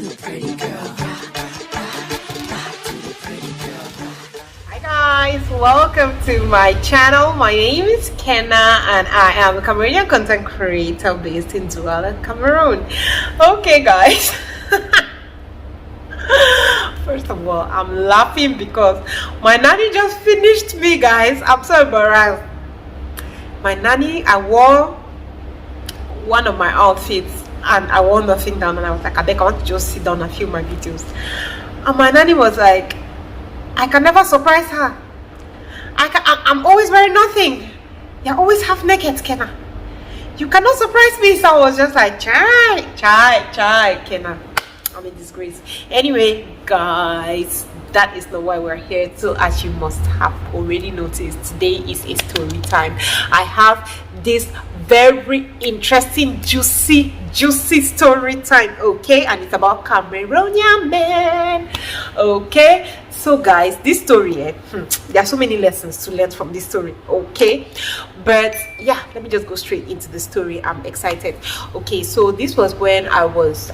Hi guys, welcome to my channel. My name is Kenna and I am a Cameroonian content creator based in Douala, Cameroon. Okay guys, first of all, I'm laughing because my nanny just finished me, guys. I'm so embarrassed. My nanny, I wore one of my outfits and I wore nothing down, and I was like, I beg, I want to just sit down and film my videos. And my nanny was like, I can never surprise her. I'm always wearing nothing. You're always half naked, Kenna. You cannot surprise me. So I was just like, chai, Kenna. I'm in disgrace. Anyway, guys, that is not why we're here. So as you must have already noticed, today is a story time. I have this very interesting, juicy story time, okay? And it's about Cameroonian men, okay? So guys, this story, there are so many lessons to learn from this story, okay? But yeah, let me just go straight into the story. I'm excited. Okay, so this was when I was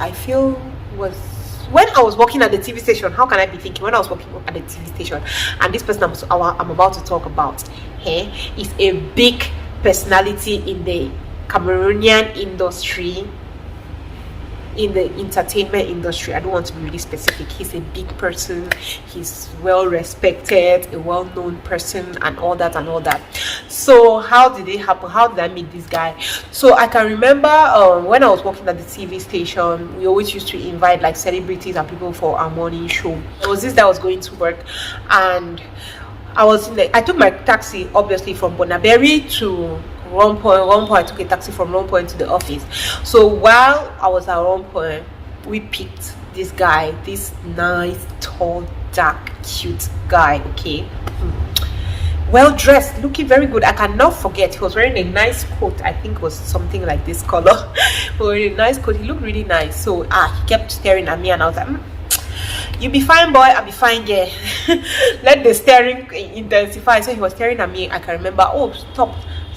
working at the TV station. How can I be thinking when I was working at the TV station? And this person I'm about to talk about is a big personality in the Cameroonian industry, in the entertainment industry. I don't want to be really specific. He's a big person, he's well respected, a well-known person, and all that. So how did it happen? How did I meet this guy? So I can remember when I was working at the TV station, we always used to invite like celebrities and people for our morning show. There was this that was going to work, and I took my taxi obviously from Bonaberry to Rompoint. I took a taxi from Rompoint to the office. So while I was at Rompoint, we picked this guy, this nice, tall, dark, cute guy, okay? Well dressed, looking very good. I cannot forget, he was wearing a nice coat. I think it was something like this color. Wearing a nice coat. He looked really nice. So he kept staring at me, and I was like, you be fine boy, I'll be fine girl. Let the staring intensify. So he was staring at me. I can remember,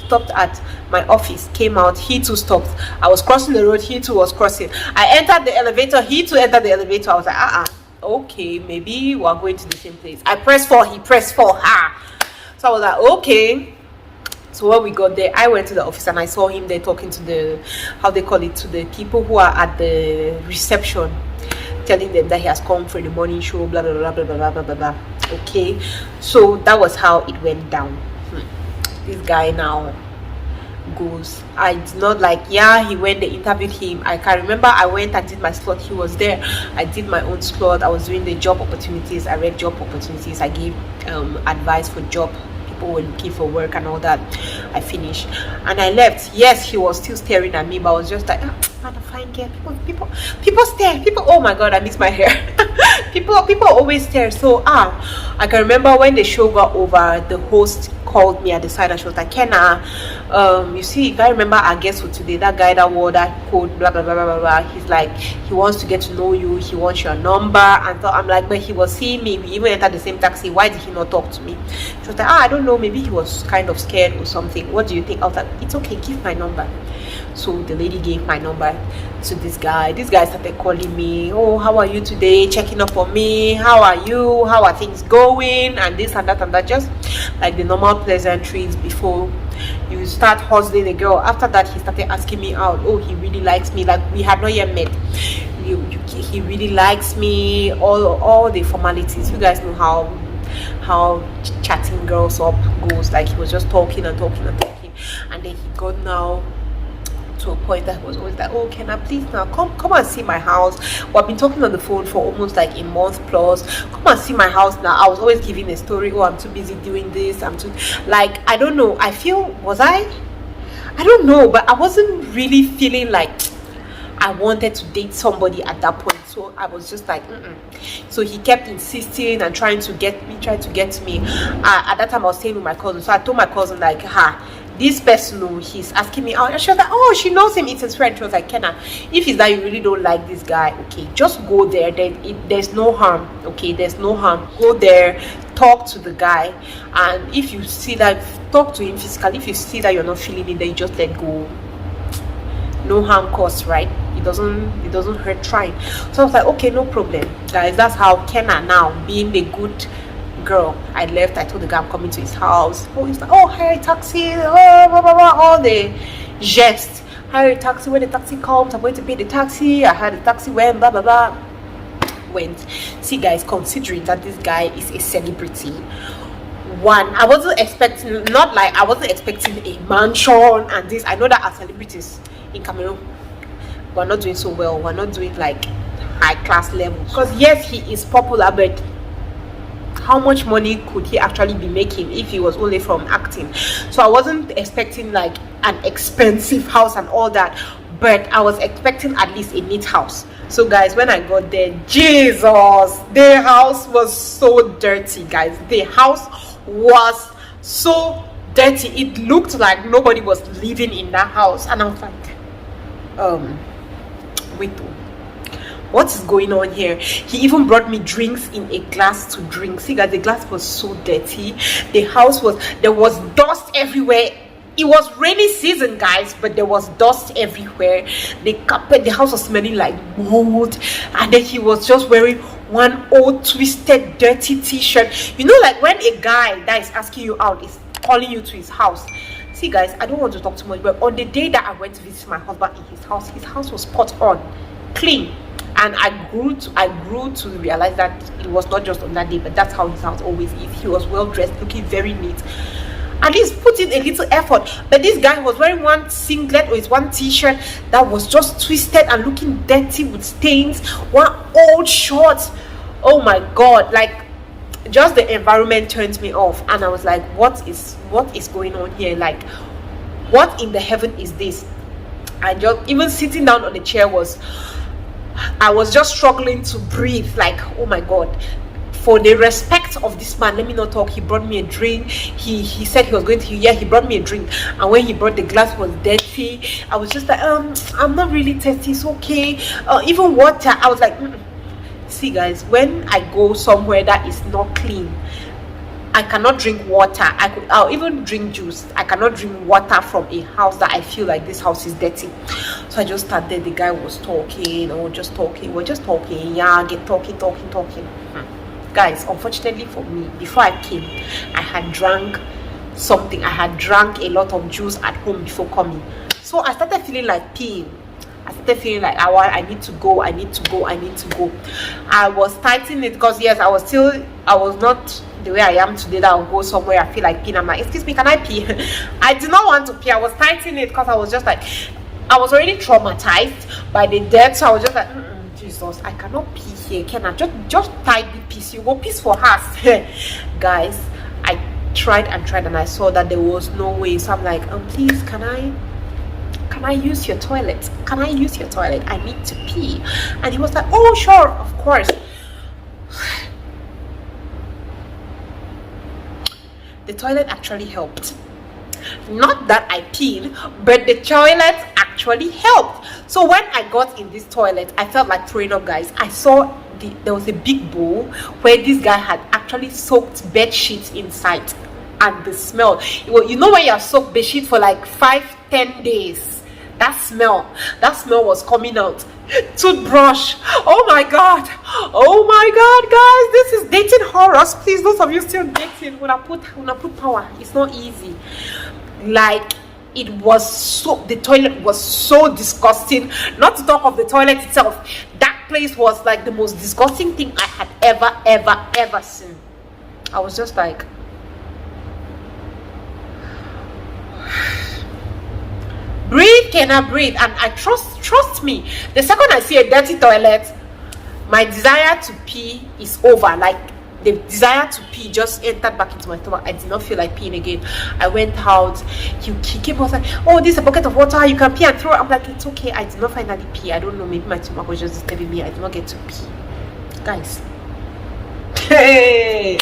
stopped at my office, came out, he too stopped. I was crossing the road, he too was crossing. I entered the elevator, he too entered the elevator. I was like, okay, maybe we're going to the same place. I pressed 4, he pressed 4. So I was like, okay. So when we got there, I went to the office and I saw him there talking to to the people who are at the reception, telling them that he has come for the morning show, blah blah blah blah blah blah blah blah. Okay, so that was how it went down. This guy now goes, I did not like, he went, they interviewed him. I can remember I went and did my slot, he was there. I did my own slot. I was doing the job opportunities. I read job opportunities. I gave advice for job. People were looking for work and all that. I finished and I left. Yes, he was still staring at me, but I was just like, not a fine girl. People stare. Oh my god, I miss my hair. people always stare. So I can remember when the show got over, the host called me at the side and she was like, Kenna, you see, I remember our guest for today, that guy that wore that coat, blah blah blah blah blah. He's like, he wants to get to know you, he wants your number. And so I'm like, but he was seeing me, we even entered the same taxi, why did he not talk to me? She was like, I don't know, maybe he was kind of scared or something. What do you think? I was like, it's okay, give my number. So the lady gave my number to this guy. This guy started calling me, oh, how are you today, checking up on me, how are you, how are things going, and this and that, just like the normal pleasantries before you start hustling a girl. After that, he started asking me out. Oh, he really likes me, like we had not yet met. He really likes me, all the formalities. You guys know how chatting girls up goes. Like he was just talking, and then he got now to a point that was always like, oh, can I please now come and see my house? Well, I've been talking on the phone for almost like a month plus. Come and see my house now. I was always giving a story. Oh, I'm too busy doing this. I'm too, like, I don't know. I don't know, but I wasn't really feeling like I wanted to date somebody at that point. So I was just like, So he kept insisting and trying to get me. At that time I was staying with my cousin. So I told my cousin like, this person, he's asking me out. And she was like, oh, she knows him, it's his friend. She was like, Kenna, if it's that you really don't like this guy, okay, just go there. There's no harm, okay, there's no harm. Go there, talk to the guy, and if you see that, talk to him physically. If you see that you're not feeling it, then you just let go. No harm caused, right? it doesn't hurt trying. So I was like, okay, no problem, guys. That's how Kenna, now being the good girl, I left. I told the guy I'm coming to his house. Oh, he's like, oh, hire a taxi, oh, blah, blah, blah, all the jest. Hire a taxi. When the taxi comes, I'm going to pay the taxi. I had a taxi when blah blah blah. Went. See, guys, considering that this guy is a celebrity, one, I wasn't expecting, not like I wasn't expecting a mansion and this. I know that as celebrities in Cameroon, we're not doing so well. We're not doing like high class levels. Because yes, he is popular, but how much money could he actually be making if he was only from acting? So I wasn't expecting like an expensive house and all that, but I was expecting at least a neat house. So guys, when I got there, Jesus, the house was so dirty, guys. The house was so dirty. It looked like nobody was living in that house, and I was like, wait, what is going on here? He even brought me drinks in a glass to drink. See, guys, the glass was so dirty. The house was, there was dust everywhere. It was rainy season, guys, but there was dust everywhere. The carpet, the house was smelling like mold, and then he was just wearing one old twisted dirty t-shirt. You know, like when a guy that is asking you out is calling you to his house. See, guys, I don't want to talk too much, but on the day that I went to visit my husband in his house was spot on, clean. And I grew to realize that it was not just on that day, but that's how his house always is. He was well dressed, looking very neat. At least put in a little effort. But this guy was wearing one singlet or his one t-shirt that was just twisted and looking dirty with stains. One old shorts. Oh my God! Like, just the environment turned me off, and I was like, what is going on here? Like, what in the heaven is this? I just, even sitting down on the chair I was just struggling to breathe. Like, oh my God. For the respect of this man, let me not talk. He brought me a drink. He said he was going to, yeah, he brought me a drink. And when he brought, the glass was dirty. I was just like, I'm not really thirsty, it's okay. Even water, I was like, See, guys, when I go somewhere that is not clean, I cannot drink water. I'll even drink juice. I cannot drink water from a house that I feel like this house is dirty. So I just started. The guy was talking, or just talking. We're just talking. Yeah, get talking. Guys, unfortunately for me, before I came, I had drank something. I had drank a lot of juice at home before coming. So I started feeling like peeing. I started feeling like I need to go. I was tightening it because yes, I was not the way I am today that I'll go somewhere I feel like peeing. I'm like, excuse me, can I pee? I did not want to pee. I was tightening it because I was just like, I was already traumatized by the death. So I was just like, Jesus, I cannot pee here. Can I just tidy piece? You go piece for us. Guys, I tried and I saw that there was no way. So I'm like, please, can I use your toilet? Can I use your toilet? I need to pee. And he was like, oh sure, of course. The toilet actually helped. Not that I peed, but the toilet actually helped. So when I got in this toilet, I felt like throwing up, guys. I saw there was a big bowl where this guy had actually soaked bed sheets inside, and the smell, you know, when you have soaked bed sheet for like 5-10 days, that smell was coming out. Toothbrush, oh my god, guys, this is dating horrors. Please, those of you still dating, when I put power, it's not easy. Like, it was so, the toilet was so disgusting. Not to talk of the toilet itself, that place was like the most disgusting thing I had ever seen. I was just like, breathe, can I breathe? And I trust me, the second I see a dirty toilet, my desire to pee is over. Like, the desire to pee just entered back into my stomach. I did not feel like peeing again. I went out. He came out like, oh, this is a bucket of water, you can pee and throw it. I'm like, it's okay. I did not finally pee. I don't know, maybe my stomach was just disturbing me. I did not get to pee, guys. Hey,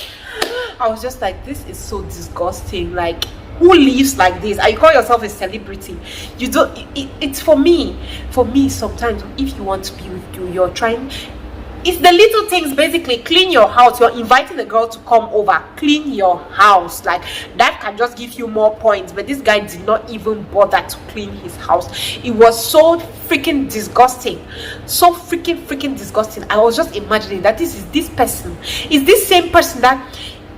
I was just like, this is so disgusting. Like, who lives like this? And you call yourself a celebrity. You don't, it's for me sometimes, if you want to be with you, you're trying, It's the little things, basically. Clean your house. You're inviting the girl to come over, clean your house. Like, that can just give you more points. But this guy did not even bother to clean his house. It was so freaking disgusting, so freaking disgusting. I was just imagining that this person is this same person that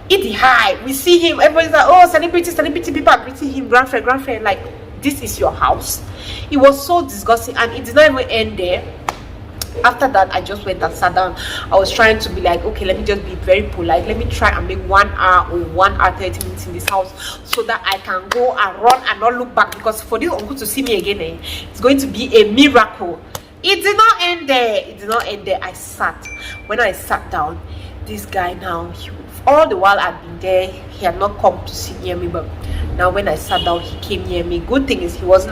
in the high we see him, everybody's like, oh, celebrity people are greeting him, grandfriend. Like, this is your house. It was so disgusting, and it did not even end there. After that, I just went and sat down. I was trying to be like, okay, let me just be very polite. Let me try and make 1 hour or 1 hour 30 minutes in this house, so that I can go and run and not look back. Because for this uncle to see me again, it's going to be a miracle. It did not end there. It did not end there. I sat. When I sat down, this guy now, all the while I'd been there, he had not come to sit near me, but now when I sat down, he came near me. Good thing is he was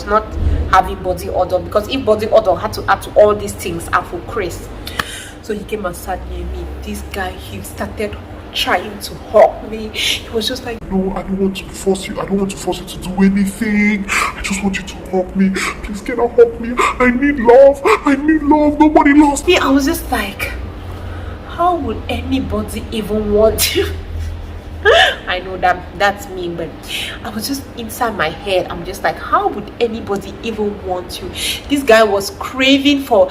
not having body odor, because if body odor had to add to all these things, I for Chris. So he came and sat near me. This guy, he started trying to hug me. He was just like, no, I don't want to force you. I don't want to force you to do anything. I just want you to hug me. Please, can I hug me? I need love. I need love. Nobody loves me. I was just like, how would anybody even want you? I know that's me, but I was just inside my head. I'm just like, how would anybody even want you? This guy was craving for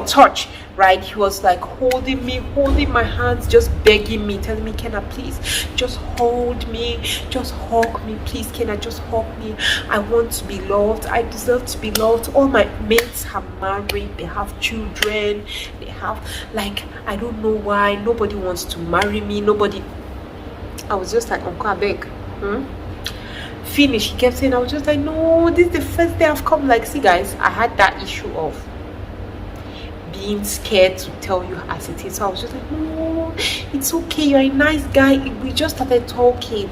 touch, right? He was like holding my hands, just begging me, telling me, can I please just hold me, just hug me, please, can I just hug me? I want to be loved. I deserve to be loved. All my mates are married, they have children, they have, like, I don't know why nobody wants to marry me. Nobody. I was just like, Uncle, I beg. Finish. He kept saying, I was just like, no, this is the first day I've come. Like, see guys, I had that issue of being scared to tell you as it is. So I was just like, no, it's okay, you're a nice guy. We just started talking.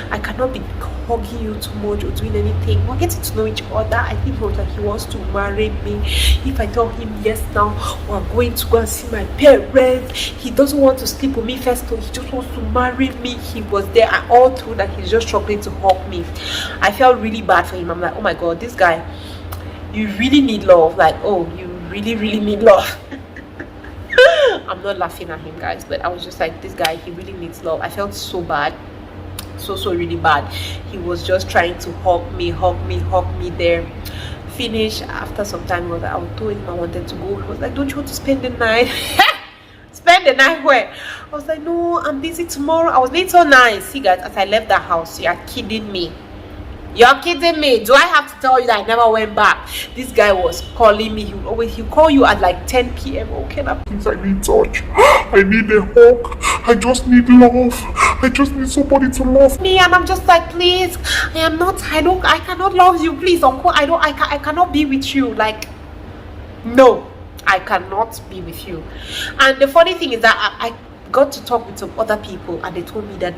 I cannot be hugging you too much or doing anything. We're getting to know each other. I think he was like, he wants to marry me. If I tell him yes now, we're going to go and see my parents. He doesn't want to sleep with me first, so he just wants to marry me. He was there, and all through that he's just struggling to hug me. I felt really bad for him. I'm like, oh my god, this guy, you really need love. Like, oh, you really need love. I'm not laughing at him, guys, but I was just like, this guy, he really needs love. I felt so bad, so really bad. He was just trying to hug me there. Finish. After some time, I told him I wanted to go. He was like, don't you want to spend the night? Spend the night where? I was like, no, I'm busy tomorrow. I was being so nice. See guys, as I left the house, you are kidding me. You're kidding me. Do I have to tell you that I never went back? This guy was calling me. He'll call you at like 10 p.m. Okay, now Please, I need touch. I need a hug. I just need love. I just need somebody to love me. And I'm just like, please, I cannot love you. Please, uncle, I cannot be with you. Like, no, I cannot be with you. And the funny thing is that I got to talk with some other people, and they told me that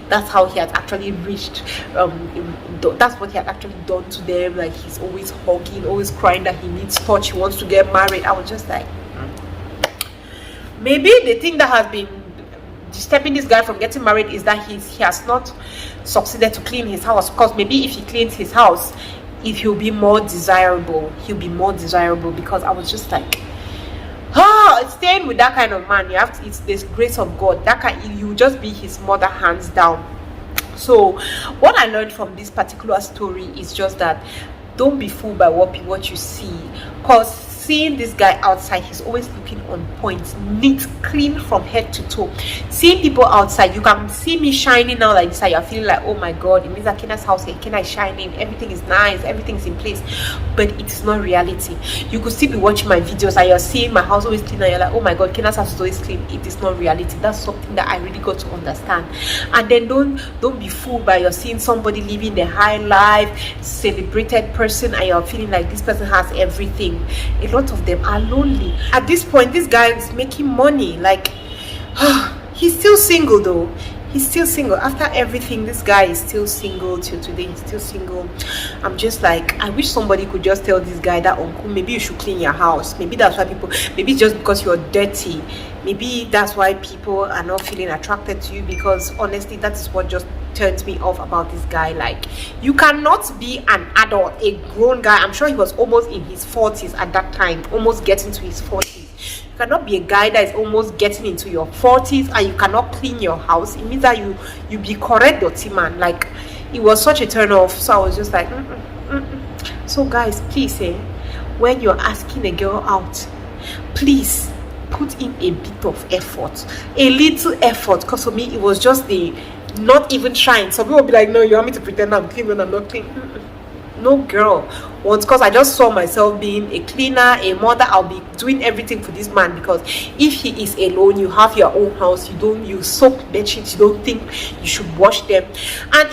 that's how he had actually reached, that's what he had actually done to them. Like, he's always hugging, always crying that he needs touch, he wants to get married. I was just like, maybe the thing that has been disturbing this guy from getting married is that he has not succeeded to clean his house. Because maybe if he cleans his house, he'll be more desirable. Because I was just like, staying with that kind of man, you have to, it's this grace of God. You just be his mother, hands down. So what I learned from this particular story is just that don't be fooled by what you see. Because seeing this guy outside, he's always looking on point, neat, clean from head to toe. Seeing people outside, you can see me shining now like this, you're feeling like, oh my god, it means that Kena's house, Kena is shining, everything is nice, everything is in place. But it's not reality. You could still be watching my videos and you're seeing my house always clean, and you're like, oh my god, Kena's house is always clean. It is not reality. That's something that I really got to understand. And then don't be fooled by you're seeing somebody living the high life, celebrated person, and you're feeling like this person has everything. A lot of them are lonely. At this point, this guy is making money. Like, he's still single though. He's still single. After everything, this guy is still single till today. He's still single. I'm just like, I wish somebody could just tell this guy that, uncle, maybe you should clean your house. Maybe that's why maybe it's just because you're dirty. Maybe that's why people are not feeling attracted to you, because honestly, that is what just turns me off about this guy. Like, you cannot be an adult, a grown guy. I'm sure he was almost in his 40s at that time, almost getting to his 40s. You cannot be a guy that is almost getting into your 40s and you cannot clean your house. It means that you be correct dirty man. Like, it was such a turn off. So I was just like, So guys, please, when you're asking a girl out, please put in a bit of effort, a little effort. Because for me, it was just the not even trying. Some people will be like, no, you want me to pretend I'm clean when I'm not clean. No, girl. Once, because I just saw myself being a cleaner, a mother. I'll be doing everything for this man, because if he is alone, you have your own house, you soak bed sheets, you don't think you should wash them. And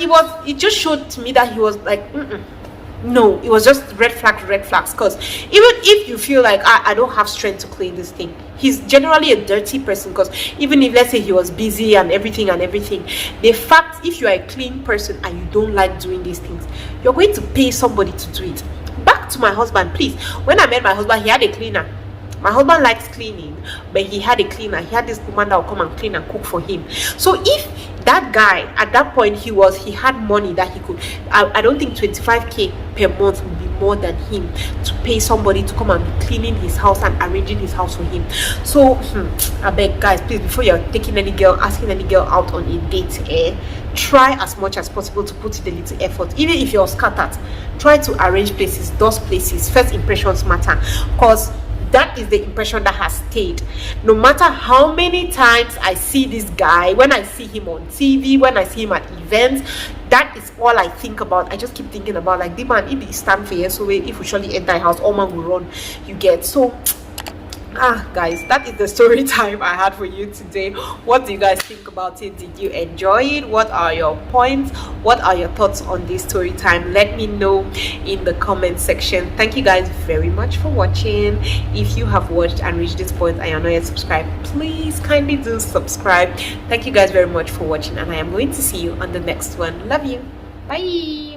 it just showed to me that he was like, no, it was just red flags. Because even if you feel like I don't have strength to clean this thing, he's generally a dirty person. Because even if, let's say, he was busy and everything, the fact, if you are a clean person and you don't like doing these things, you're going to pay somebody to do it. Back to my husband, please. When I met my husband, he had a cleaner. My husband likes cleaning, but he had a cleaner. He had this woman that will come and clean and cook for him. So if that guy, at that point, he had money that he could, I don't think 25k per month would be more than him to pay somebody to come and be cleaning his house and arranging his house for him. So I beg, guys, please, before you're asking any girl out on a date, try as much as possible to put in a little effort. Even if you're scattered, try to arrange places. Those places, first impressions matter, because that is the impression that has stayed. No matter how many times I see this guy, when I see him on TV, when I see him at events, that is all I think about. I just keep thinking about, like, the man, if he stand for years away, if we surely enter a house, all man will run, you get. So guys, that is the story time I had for you today. What do you guys think about it? Did you enjoy it? What are your points? What are your thoughts on this story time? Let me know in the comment section. Thank you guys very much for watching. If you have watched and reached this point and you're not yet subscribed, please kindly do subscribe. Thank you guys very much for watching, and I am going to see you on the next one. Love you. Bye.